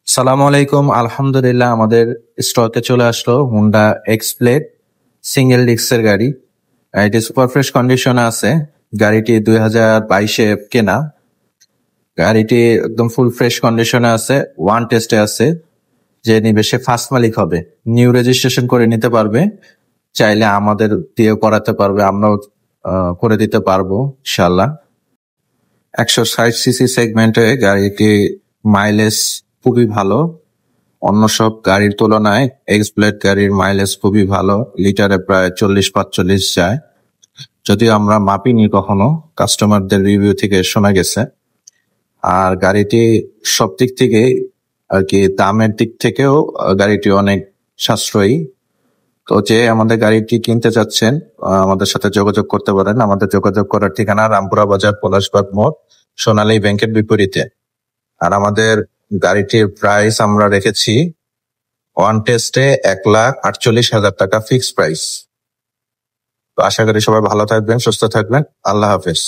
সালামু আলাইকুম। আলহামদুলিল্লাহ, আমাদের স্টকে চলে আসলো হুন্ডা এক্স প্লেড সিঙ্গেল ডিস্কের গাড়ি। এটি সুপার ফ্রেশ কন্ডিশনে আছে। গাড়িটি 2022-এ কেনা। গাড়িটি একদম ফুল ফ্রেশ কন্ডিশনে আছে, ওয়ান টেস্টে আছে। যে নিবে সে ফার্স্ট মালিক হবে, নিউ রেজিস্ট্রেশন করে নিতে পারবে। চাইলে আমাদের দিয়ে করাতে পারবে, আমরাও করে দিতে পারবো ইনশাল্লাহ। 160 সিসি সেগমেন্টে গাড়িটি মাইলেজ খুবই ভালো। অন্য সব গাড়ির তুলনায় এক্স ব্লেড গাড়ির মাইলেজ খুবই ভালো, লিটারে প্রায় 40-45 যায়। যদিও আমরা মাপিনি কখনো, কাস্টমারদের রিভিউ থেকে শোনা গেছে। আর গাড়িটি সব দিক থেকে আর কি দামের দিক থেকেও গাড়িটি অনেক সাশ্রয়ী। তো যে আমাদের গাড়িটি কিনতে চাচ্ছেন আমাদের সাথে যোগাযোগ করতে পারেন। আমাদের যোগাযোগ করার ঠিকানা রামপুরা বাজার, পলাশবাগ মোড়, সোনালী ব্যাংকের বিপরীতে। আর আমাদের গাড়িটির প্রাইস আমরা রেখেছি ওয়ান টেস্টে 1,48,000 টাকা ফিক্সড প্রাইস। তো আশা করি সবাই ভালো থাকবেন, সুস্থ থাকবেন। আল্লাহ হাফেজ।